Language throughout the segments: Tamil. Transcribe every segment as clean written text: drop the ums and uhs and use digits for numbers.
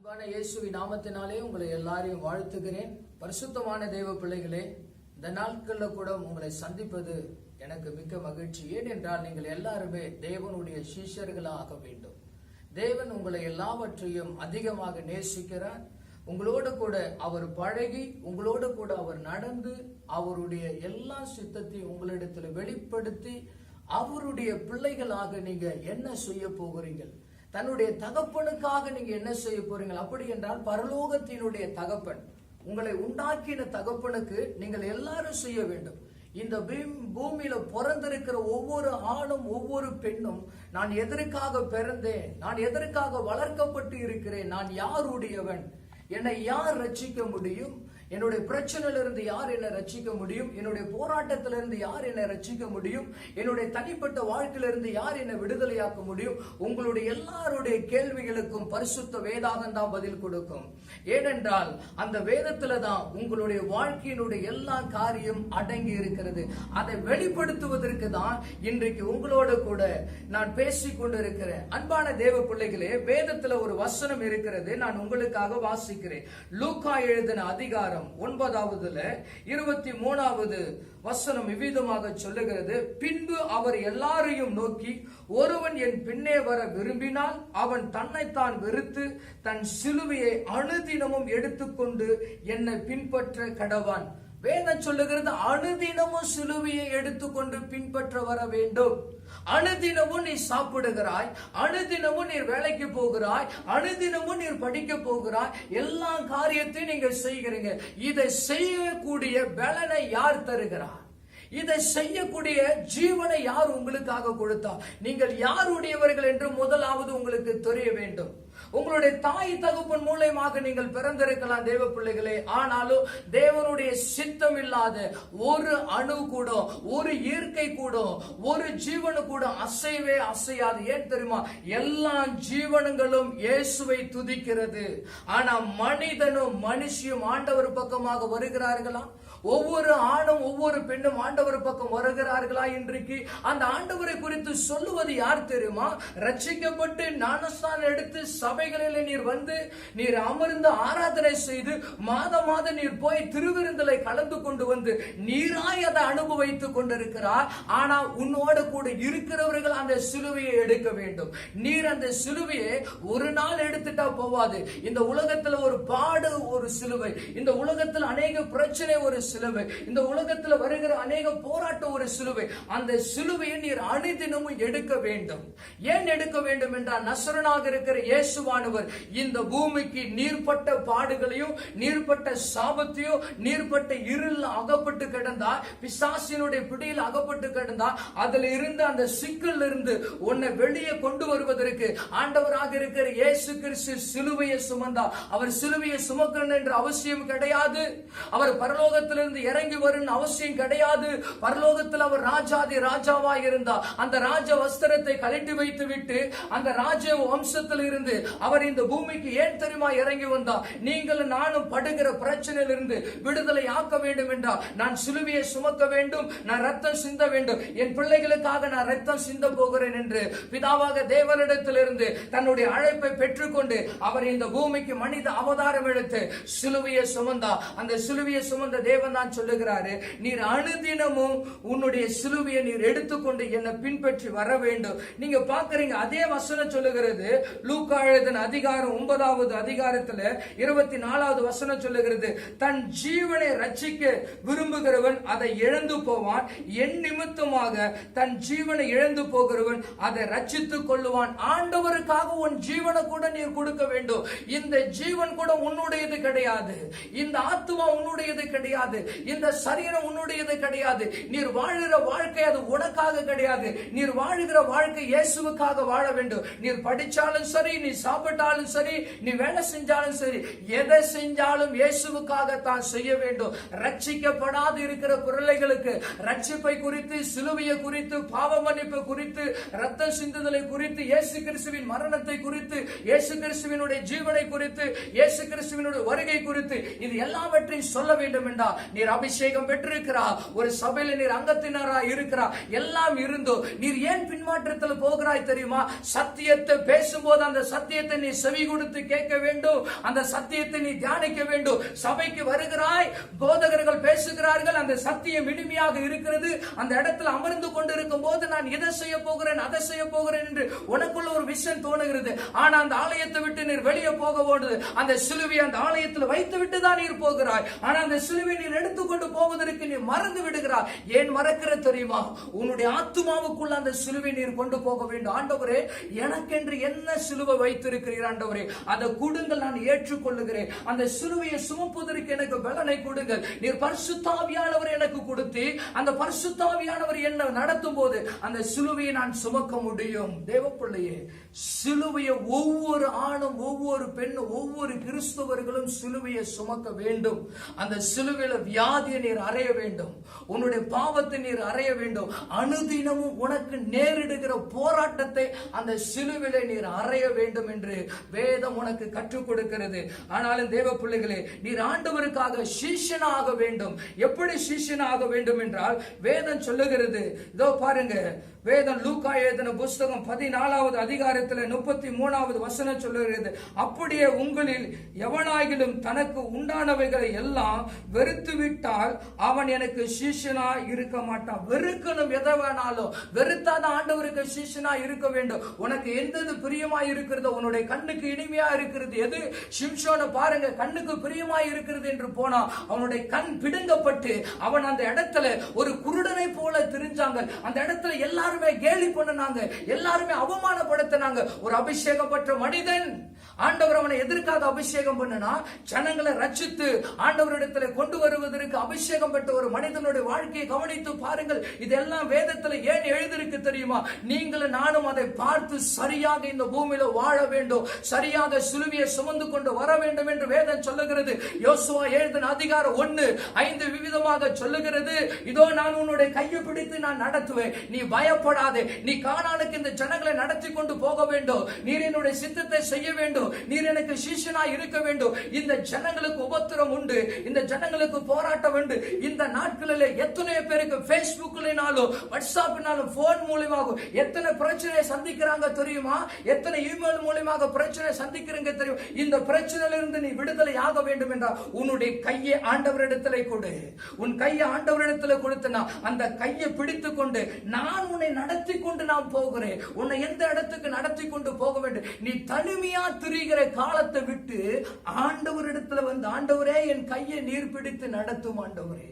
அன்பான இயேசுவின் நாமத்தினாலே உங்களை எல்லாரையும் வாழ்த்துகிறேன். பரிசுத்தமான தேவ பிள்ளைகளே, இந்த நாட்களில் கூட உங்களை சந்திப்பது எனக்கு மிக்க மகிழ்ச்சி. ஏனென்றால் நீங்கள் எல்லாருமே தேவனுடைய சீஷர்களாக வேண்டும். தேவன் உங்களை எல்லாவற்றையும் அதிகமாக நேசிக்கிறார். உங்களோடு கூட அவர் பழகி, உங்களோடு கூட அவர் நடந்து, அவருடைய எல்லா சித்தத்தையும் உங்களிடத்தில் வெளிப்படுத்தி, அவருடைய பிள்ளைகளாக நீங்க என்ன செய்ய போகிறீர்கள், தன்னுடைய தகப்பனுக்காக நீங்க என்ன செய்ய போறீங்க? அப்படி என்றால் பரலோகத்தினுடைய தகப்பன், உங்களை உண்டாக்கின தகப்பனுக்கு நீங்கள் எல்லாரும் செய்ய வேண்டும். இந்த பூமியில பிறந்திருக்கிற ஒவ்வொரு ஆணும் ஒவ்வொரு பெண்ணும், நான் எதற்காக பிறந்தேன், நான் எதற்காக வளர்க்கப்பட்டு இருக்கிறேன், நான் யாருடையவன், என்னை யார் ரட்சிக்க முடியும், என்னுடைய பிரச்சனையிலிருந்து யார் என்னை ரட்சிக்க முடியும், என்னுடைய போராட்டத்திலிருந்து யார் என்னை ரட்சிக்க முடியும், என்னுடைய தனிப்பட்ட வாழ்க்கையிலிருந்து யார் என்னை விடுதலையாக்க முடியும், உங்களுடைய எல்லாருடைய கேள்விகளுக்கும் பரிசுத்த வேதாகம் தான் பதில் கொடுக்கும். ஏனென்றால் அந்த வேதத்துல தான் உங்களுடைய வாழ்க்கையினுடைய எல்லா காரியம் அடங்கி இருக்கிறது. அதை வெளிப்படுத்துவதற்கு தான் இன்றைக்கு உங்களோடு கூட நான் பேசிக் கொண்டிருக்கிறேன். அன்பான தேவ பிள்ளைகளே, வேதத்துல ஒரு வசனம் இருக்கிறது, நான் உங்களுக்காக வாசிக்கிறேன். லூக்கா எழுதின அதிகாரம் 9 23 வசனம் இவ்விதமாக சொல்லுகிறது. பின்பு அவர் எல்லாரையும் நோக்கி, ஒருவன் என் பின்னே வர விரும்பினால் அவன் தன்னைத்தான் வெறுத்து தன் சிலுவையை அனுதினமும் எடுத்துக்கொண்டு என்னை பின்பற்ற கடவான். வேதம் சொல்லுகிறது, அனுதினமும் சிலுவையை எடுத்துக்கொண்டு பின்பற்ற வர வேண்டும். அனுதினமும் நீ சாப்பிடுகிறாய், அனுதினமும் நீர் வேலைக்கு போகிறாய், அனுதினமும் நீர் படிக்க போகிறாய், எல்லா காரியத்தையும் நீங்க செய்கிறீங்க. இதை செய்யக்கூடிய பலனை யார் தருகிறார்? இதை செய்யக்கூடிய ஜீவனை யார் உங்களுக்காக கொடுத்தார்? நீங்கள் யாருடையவர்கள் என்று முதலாவது உங்களுக்கு தெரிய வேண்டும். உங்களுடைய தாய் தகப்பன் மூலமாக நீங்கள் பிறந்திருக்கலாம் தேவ பிள்ளைகளே. ஆனாலும் தேவனுடைய சித்தம் இல்லாத ஒரு அணு கூட, ஒரு இயற்கை கூட, ஒரு ஜீவனு கூட அசைவே அசையாது. ஏன் தெரியுமா? எல்லா ஜீவனங்களும் இயேசுவை துதிக்கிறது. ஆனா மனிதனும் மனுஷியும் ஆண்டவர் பக்கமாக வருகிறார்களா? ஒவ்வொரு ஆணும் ஒவ்வொரு பெண்ணும் ஆண்டவர் பக்கம் வருகிறார்களா? இன்றைக்கு அந்த ஆண்டவரை குறித்து சொல்லுவது யார் தெரியுமா? ரட்சிக்கப்பட்டு ஞானஸ்நானம் எடுத்து சபைகளில் நீர் வந்து நீர் அமர்ந்து ஆராதனை செய்து மாதம் நீர் போய் திருவிருந்தலை கலந்து கொண்டு வந்து நீராய் அதை அனுபவித்துக் கொண்டிருக்கிறார். ஆனா உன்னோடு கூட இருக்கிறவர்கள் அந்த சிலுவையை எடுக்க வேண்டும். நீர் அந்த சிலுவையை ஒரு நாள் எடுத்துட்டா போவாது. இந்த உலகத்துல ஒரு பாடு ஒரு சிலுவை, இந்த உலகத்தில் அநேக பிரச்சனை ஒரு சிலுவை, இந்த உலகத்தில் வருகிற அநேக போராட்டம் ஒரு சிலுவை. அந்த சிலுவையை நீர் அனுதினமும் எடுக்க வேண்டும். ஏன் எடுக்க வேண்டும் என்றால், நசரனாக இருக்கிற இயேசுவானவர் இந்த பூமிக்கு நீர்பட்ட பாடுகளையும் நீர்பட்ட சாபத்தையும் நீர்பட்ட இருள் அகப்பட்டு கிடந்தார், பிசாசினுடைய பிடியில் அகப்பட்டு கிடந்தார். அதில் இருந்து அந்த சிக்கல் இருந்து உன்னை வெளியே கொண்டு வருவதற்கு ஆண்டவராக இருக்கிற இயேசு கிறிஸ்து சிலுவையை சுமந்தார். அவர் சிலுவையை சுமக்கணும் என்ற அவசியம் கிடையாது. அவர் பரலோகத்தில் இறங்கி வரும் அவசியம் கிடையாது. பரலோகத்தில் அவர் ராஜாதி ராஜாவாய் இருந்தார். அந்த ராஜ வஸ்திரத்தை கழட்டி வைத்து விட்டு அந்த ராஜ வம்சத்தில் இருந்து அவர் இந்த பூமிக்கு ஏன் தெரியுமா இறங்கி வந்தார்? நீங்கள் நானும் படுகிற பிரச்சனையில் இருந்து விடுதலை ஆக்க வேண்டும் என்றால் நான் சிலுவையை சுமக்க வேண்டும், நான் ரத்தம் சிந்த வேண்டும், என் பிள்ளைகளுக்காக நான் ரத்தம் சிந்த போகிறேன் என்று பிதாவாக தேவனிடத்திலிருந்து தன்னுடைய அழைப்பை பெற்றுக்கொண்டு அவர் இந்த பூமிக்கு மனித அவதாரம் எடுத்து சிலுவையை சுமந்தார். அந்த சிலுவையை சுமந்த தேவன் தான் சொல்லுகிறாரு, நீர் அனுதினமும் உன்னுடைய சிலுவையை நீர் எடுத்துக்கொண்டு என்னை பின்பற்றி வர வேண்டும். நீங்க பாக்குறீங்க, அதே வசனம் சொல்லுகிறது. லூக்கா எழுதின அதிகாரம் 9 24 வசனம் சொல்லுகிறது, தன் ஜீவனை ரட்சிக்க விரும்புகிறவன் அதை இழந்து போவான், என் நிமித்தமாக தன் ஜீவனை இழந்து போகிறவன் அதை ரட்சித்துக் கொள்ளுவான். ஆண்டவருக்காக உன் ஜீவனை கூட நீர் கொடுக்க வேண்டும். இந்த ஜீவன் கூட உன்னுடையது கிடையாது, இந்த ஆத்துமா உன்னுடையது கிடையாது, இந்த சரீரம் உன்னுடையது கிடையாது. நீர் வாழுகிற வாழ்க்கை அது உனக்காக கிடையாது. நீர் வாழுகிற வாழ்க்கை இயேசுவுக்காக வாழ வேண்டும். நீர் படிச்சாலும் சரி, நீ சாப்பிட்டாலும் சரி, நீ வேலை செஞ்சாலும் சரி, எதை செஞ்சாலும் இயேசுவுக்காக தான் செய்ய வேண்டும். ரட்சிக்கப்படாது இருக்கிற பிள்ளைகளுக்கு ரட்சிப்பை குறித்து, சிலுவையை குறித்து, பாவ மன்னிப்பு குறித்து, ரத்த சிந்துதலை குறித்து, இயேசு கிறிஸ்துவின் மரணத்தை குறித்து, இயேசு கிறிஸ்துவினுடைய ஜீவனை குறித்து, இயேசு கிறிஸ்துவினுடைய வருகை குறித்து இது எல்லாவற்றையும் சொல்ல வேண்டும் என்றால் நீர் அபிஷேகம் பெற்றிருக்கிறார், ஒரு சபையில் நீர் அங்கத்தினரா இருக்கிறார், எல்லாம் இருந்தோ நீர் ஏன் பின்மாற்றத்தில் போகிறாய் தெரியுமா? சத்தியத்தை பேசும்போது அந்த சத்தியத்தை சத்தியத்தை நீ செவி கொடுத்து கேட்க வேண்டும். அந்த சத்தியத்தை நீ தியானிக்க வேண்டும். சபைக்கு வருகிறாய், போதகர்கள் பேசுகிறார்கள், அந்த சத்தியம் இனிமையாக இருக்கிறது. அந்த இடத்துல அமர்ந்து கொண்டிருக்கும் போது நான் இதை செய்ய போகிறேன், அதை செய்ய போகிறேன் என்று உனக்குள்ள ஒரு விஷயம் தோணுகிறது. ஆனா அந்த ஆலயத்தை விட்டு நீர் வெளியே போக போடுது. அந்த சிலுவை அந்த ஆலயத்தில் வைத்து விட்டு தான் நீர் போகிறாய். ஆனா அந்த சிலுவை நீர் எடுத்துக்கொண்டு போவதற்கு நீ மறந்து விடுகிறாய். ஏன் மறக்கிற தெரியுமா? உன்னுடைய ஆத்துமாவுக்குள்ள அந்த சிலுவை நீர் கொண்டு போக வேண்டும். ஆண்டவரே, எனக்கென்று என்ன சிலுவை வைத்திருக்கிறீர் ஆண்டவரே, அதை கொடுங்கள், நான் ஏற்றுக்கொள்ளுகிறேன். அந்த சிலுவையை சுமப்பதற்கு எனக்கு பலனை கொடுங்கள். நீர் பரிசுத்தாவியானவர் எனக்கு கொடுத்து அந்த பரிசுத்தாவியானவர் என்ன நடத்தும் போது அந்த சிலுவையை நான் சுமக்க முடியும். தேவப்பிள்ளையே, சிலுவையை ஒவ்வொரு ஆணும், ஒவ்வொரு பெண்ணும், ஒவ்வொரு கிறிஸ்தவர்களும் சிலுவையை சுமக்க வேண்டும். அந்த சிலுவையில வியாதியை நீர் அறைய வேண்டும். உன்னுடைய பாவத்தை நீர் அறைய வேண்டும். அனுதினமும் உனக்கு நேரிடுகிற போராட்டத்தை அந்த சிலுவையில நீர் அறைய வேண்டும் என்று வேதம் உனக்கு கற்றுக் கொடுக்கிறது. ஆனாலும் தேவ பிள்ளைகளே, நீர் ஆண்டவருக்காக சீஷனாக வேண்டும். எப்படி சீஷனாக வேண்டும் என்றால் வேதம் சொல்லுகிறது. இதோ பாருங்க, வேதம் லூக்கா எழுதின புஸ்தகம் 14வது அதிகாரத்தில் 33வது வசனம் சொல்லுகிறது. அப்படியே உங்களில் எவனாகிலும் தனக்கு உண்டானவைகளை எல்லாம் வெறுத்து விட்டால் அவன் எனக்கு சீஷனா இருக்க மாட்டான். வெறுக்கணும், எதை வேணாலும் வெறுத்தாதான் ஆண்டவருக்கு சீஷனா இருக்க வேண்டும். உனக்கு எந்தது பிரியமா இருக்கிறதோ, உன்னுடைய கண்ணுக்கு இனிமையா இருக்கிறது எது, சிம்சோனை பாருங்க, கண்ணுக்கு பிரியமா இருக்கிறது என்று போனா அவனுடைய கண் பிடுங்கப்பட்டு அவன் அந்த இடத்துல ஒரு குருடனை போல திரிஞ்சாங்க. அந்த இடத்துல எல்லாருமே கேலி பண்ணாங்க, எல்லாருமே அவமானப்படுத்தினாங்க. ஒரு அபிஷேகம் பெற்ற மனிதன், ஆண்டவர் அவனை எதற்காக அபிஷேகம் பண்ணனா, ஜனங்களை ரட்சித்து ஆண்டவரிடத்தில் கொண்டு வருவதற்கு அபிஷேகம் பெற்ற ஒரு மனிதனுடைய வாழ்க்கையை கவனித்து பாருங்கள். இதெல்லாம் வேதத்தில் ஏன் எழுதிருக்கு தெரியுமா? நீங்களும் நானும் அதை பார்த்து சரியாக இந்த பூமியில வாழ வேண்டும், சரியாக சிலுவையை சுமந்து கொண்டு வர வேண்டும் என்று வேதம் சொல்லுகிறது. யோசுவா எழுதின அதிகாரம் 1:5 விவிதமாக சொல்லுகிறது. இதோ நான் உன்னுடைய கையை பிடித்து நான் நடத்துவேன், நீ பயப்படாதே, நீ கானானுக்கு இந்த ஜனங்களை நடத்தி கொண்டு போக வேண்டும், நீர் என்னுடைய சித்தத்தை செய்ய வேண்டும், நீர் எனக்கு சீஷனாய் இருக்க வேண்டும். இந்த ஜனங்களுக்கு உபத்திரம் உண்டு, இந்த ஜனங்களுக்கு போராட்டம் உண்டு. இந்த நாட்களில் எத்தனை பேருக்கு பேஸ்புக்னாலும் வாட்ஸ்அப்னாலும் போன் மூலமாக எத்தனை பிரச்சனையை சந்திக்கிறாங்க தெரியுமா? எத்தனை இமெயில் மூலமாக பிரச்சனை சந்திக்கிறீங்க தெரியும்? இந்த பிரச்சனையிலிருந்து நீ விடுதலை ஆக வேண்டும் என்றால் உன்னுடைய கையை ஆண்டவரிடத்திலே கொடு. உன் கையை ஆண்டவரிடத்திலே கொடுத்தனா அந்த கையை பிடித்துக் கொண்டு நான் உன்னை நடத்தி கொண்டு நான் போகிறேன், உன்னை எந்த இடத்துக்கு நடத்தி கொண்டு போக வேண்டும். நீ தனிமையா திரிகிற காலத்தை விட்டு ஆண்டவரிடத்துல வந்து, ஆண்டவரே என் கையை நீர் பிடித்து நடத்தும் ஆண்டவரே,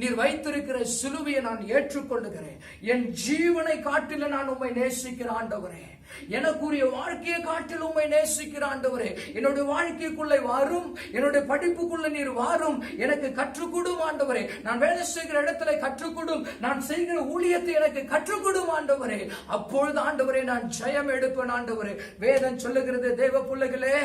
நீர் வைத்திருக்கிற சிலுவையை நான் ஏற்றுக்கொள்ளுகிறேன், என் ஜீவனை காட்டில நான் உம்மை நேசிக்கிற ஆண்டவரே, எனக்குரிய வாழ்க்கையை காட்டில் உம்மை நேசிக்கிற ஆண்டவரே, என்னுடைய வாழ்க்கைக்குள்ளே வாரும், என்னுடைய படிப்புக்குள்ள நீர் வாரும், எனக்கு கற்றுக்கொடும் ஆண்டவரே, நான் வேலை செய்கிற இடத்துல கற்றுக்கொடும், நான் செய்கிற ஊழியத்தை எனக்கு கற்றுக்கொடும் ஆண்டவரே, அப்பொழுது ஆண்டவரே நான் ஜெயம் எடுப்பேன் ஆண்டவரே. வேதம் சொல்லுகிறது தேவ பிள்ளைகளே,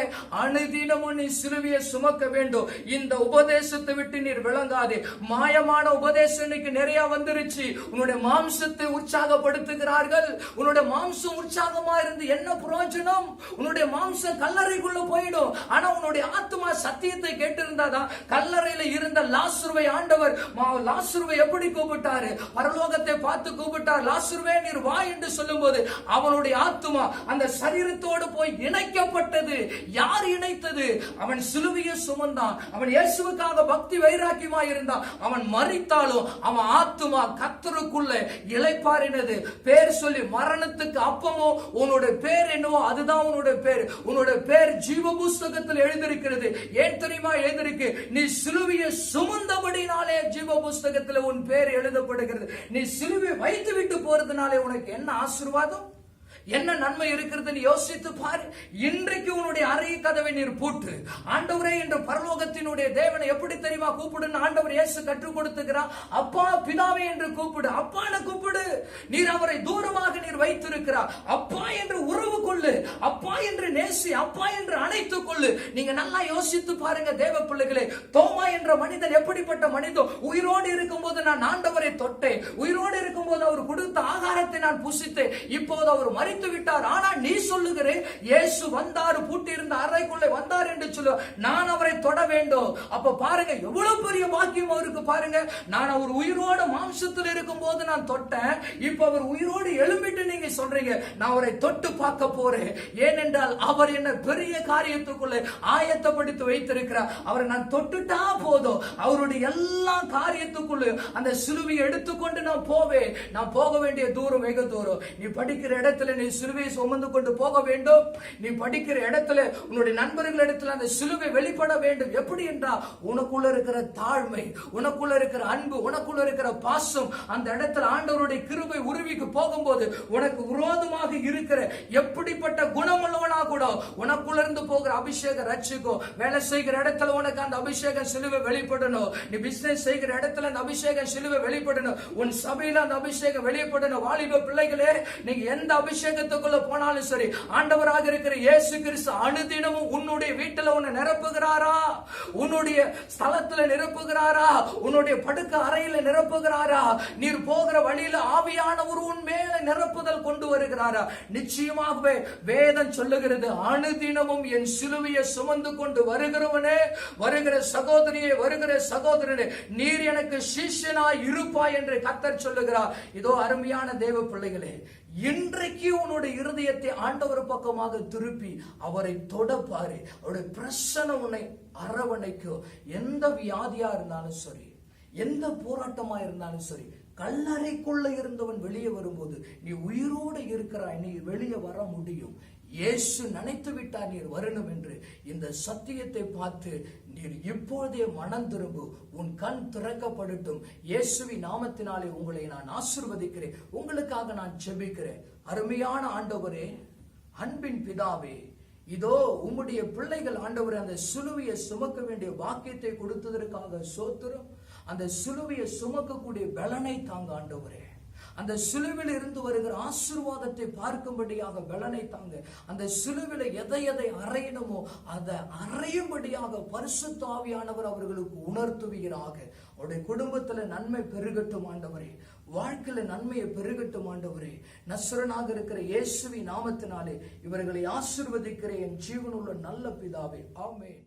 அனுதினமும் நீ சிலுவையை சுமக்க வேண்டும். இந்த உபதேசத்தை விட்டு நீர் விளங்காதே. மாயமான உபதேசம் இன்னைக்கு நிறைய வந்துருச்சு. உன்னுடைய மாம்சத்தை உற்சாகப்படுத்துகிறார்கள். உன்னுடைய மாம்சம் உற்சாகமா இருந்து என்ன பிரயோஜனம்? உன்னுடைய மாம்சம் கல்லறைக்குள்ள போயிடும். ஆனா உன்னுடைய ஆத்மா சத்தியத்தை கேட்டிருந்தாதான். கல்லறையில இருந்த லாசருவை ஆண்டவர், லாசருவை எப்படி கூப்பிட்டாரு? பரலோகத்தை பார்த்து கூப்பிட்டார், லாசருவே நீர் வா என்று சொல்லும் போது அவனுடைய ஆத்மா அந்த சரீரத்தோடு போய் இணைக்கப்பட்டது. யார் இணைத்தது? அவன் சிலுவையை சுமந்தான், அவன் இயேசுவுக்காக பக்தி வைராக்கியமாய் இருந்தான். அவன் மரித்தாலும் அவன் ஆத்மா கர்த்தருக்குள்ள இளைப்பாறினது. பேர் சொல்லி மரணத்துக்கு அப்பமோ உன்னோட பேர் என்னவோ அதுதான் உன்னோட பேர். உன்னோட பேர் ஜீவ புஸ்தகத்தில் எழுதியிருக்கிறது. ஏன் தெரியுமா எழுதிருக்கு? நீ சிலுவையை சுமந்தபடினாலே ஜீவ புஸ்தகத்தில் உன் பேர் எழுதப்படுகிறது. நீ சிலுவை வைத்து விட்டு போறதுனாலே உனக்கு என்ன ஆசீர்வாதம், என்ன நன்மை இருக்கிறது யோசித்து பாரு. இன்றைக்கு உன்னுடைய அறை கதவை நீர் பூட்டு. ஆண்டவரே என்று பரலோகத்தினுடைய தேவனை எப்படி தெரியுமா கூப்பிடுன்னு ஆண்டவர் இயேசு கற்றுக் கொடுத்துக்கிறார். அப்பா பிதாவே என்று கூப்பிடு, அப்பான்னு கூப்பிடு. நீர் அவரை தூரமாக நீர் வைத்திருக்கிறார். அப்பா என்று உறவு கொள்ளு, அப்பா என்று நேசி, அப்பா என்று அணைத்துக் கொள்ளு. நீங்க நல்லா யோசித்து பாருங்க தேவ பிள்ளைகளே. தோமா என்ற மனிதன் எப்படிப்பட்ட மனிதன்? உயிரோடு இருக்கும் போது நான் ஆண்டவரை தொட்டேன், உயிரோடு இருக்கும் போது அவர் கொடுத்த ஆகாரத்தை நான் புசித்தேன், இப்போது அவர் மரித்து விட்டார். ஆனா நீ சொல்லுகிறே இயேசு வந்தார், பூட்டி இருந்த அறைக்குள்ளே வந்தார் என்று சொல்லு. நான் அவரை தொட வேண்டும். அப்ப பாருங்க எவ்வளவு பெரிய பாக்கியம் அவருக்கு. பாருங்க, நான் அவர் உயிரோட மாம்சத்தில் இருக்கும் போது நான் தொட்டேன். இப்ப அவர் உயிரோடு எழும்பிட்டு நீங்க சொல்றீங்க நான் அவரை தொட்டு பார்க்க போறேன். ஏனென்றால் அவர் என்ன பெரிய காரியத்துக்குள்ள ஆயத்தப்படுத்தி வைத்திருக்கிறார். அவரை நான் தொட்டுட்டா போதும், அவருடைய எல்லா காரியத்துக்குள்ள அந்த சிலுவையை எடுத்துக்கொண்டு நான் போவேன். நான் போக வேண்டிய தூரம் வெகு தூரம். நீ படிக்கிற இடத்துல நீ சிலுவையை சுமந்து கொண்டு போக வேண்டும். நீ படிக்கிற இடத்துல உன்னுடைய நண்பர்கள் இடத்துல அந்த சிலுவை வெளிப்பட வேண்டும். எப்படி என்றால் உனக்குள்ள இருக்கிற தாழ்மை, உனக்குள்ள இருக்கிற அன்பு, உனக்குள்ள இருக்கிற பாசம் அந்த இடத்துல ஆண்டவருடைய கிருபை உருவிக்கு போகும்போது உனக்கு விரோதமாக இருக்கிற எப்படிப்பட்ட குணமுள்ளவனா கூட உனக்குள்ள இருந்து போகிற அபிஷேகம் ரட்சிக்கும். வேலை செய்கிற இடத்துல உனக்கு அந்த அபிஷேகம் சிலுவை வெளிப்படணும். நீ பிசினஸ் செய்கிற இடத்துல அந்த அபிஷேகம் சிலுவை வெளிப்படணும். உன் சபையில அந்த அபிஷேகம் வெளிப்படணும். வாலிப பிள்ளைகளே, நீங்க எந்த அபிஷேகத்துக்குள்ள போனாலும் சரி, ஆண்டவராக இருக்கிற இயேசு கிறிஸ்து அனுதினமும் உன்னுடைய வீட்டில் உன்னை நிரப்புகிறாரா? உன்னுடைய ஸ்தலத்துல நிரப்புகிறாரா? உன்னுடைய படுக்க அறையில நிரப்புகிறாரா? நீர் போகிற வழியில ஆவியானவர் உன் மேல நிரப்புதல் கொண்டு வருகிறாரா? நிச்சயமாகவே வேதம் சொல்லுகிறது, அனுதினமும் என் சிலுவையை சுமந்து கொண்டு வருகிறவனே, வருகிற சகோதரியே, வருகிற சகோதரனே, நீர் எனக்கு சிஷ்யனாய் இருப்பாய் என்று கர்த்தர் சொல்லுகிறார். இதோ அருமையான தேவ பிள்ளைகளே, இன்றைக்கு உன்னுடைய இருதயத்தை ஆண்டவர் பக்கமாக திருப்பி அவரை தொடப்பாரு. அவருடைய பிரசன்ன உன்னை அரவணைக்கும். எந்த வியாதியா இருந்தாலும் சரி, எந்த போராட்டமா இருந்தாலும் சரி, கல்லறைக்குள்ள இருந்தவன் வெளியே வரும்போது நீ உயிரோடு இருக்கிறாய், நீ வெளியே வர முடியும். இயேசு நினைத்து விட்டார் நீர் வரணும் என்று. இந்த சத்தியத்தை பார்த்து நீர் இப்பொழுதே மனம் திரும்பு. உன் கண் திறக்கப்படட்டும். இயேசுவின் நாமத்தினாலே உங்களை நான் ஆசீர்வதிக்கிறேன். உங்களுக்காக நான் ஜெபிக்கிறேன். அருமையான ஆண்டவரே, அன்பின் பிதாவே, இதோ உம்முடைய பிள்ளைகள் ஆண்டவரே அந்த சிலுவையை சுமக்க வேண்டிய வாக்கியத்தை கொடுத்ததற்காக சோத்திரம். அந்த சிலுவையை சுமக்கக்கூடிய பலனை தாங்க ஆண்டவரே. அந்த சிலுவில் இருந்து வருகிற ஆசீர்வாதத்தை பார்க்கும்படியாக பலனை தாங்க. அந்த சிலுவில எதை எதை அறையணுமோ அதை அறையும்படியாக பரிசுத்த ஆவியானவர் அவர்களுக்கு உணர்த்துவீராக. அவருடைய குடும்பத்துல நன்மை பெருகட்டும் ஆண்டவரே. வாழ்க்கையில நன்மையை பெருகட்டும் ஆண்டவரே. நஸ்ரனாக இருக்கிற இயேசுவின் நாமத்தினாலே இவர்களை ஆசீர்வதிக்கிற என் ஜீவனுள்ள நல்ல பிதாவே, ஆமென்.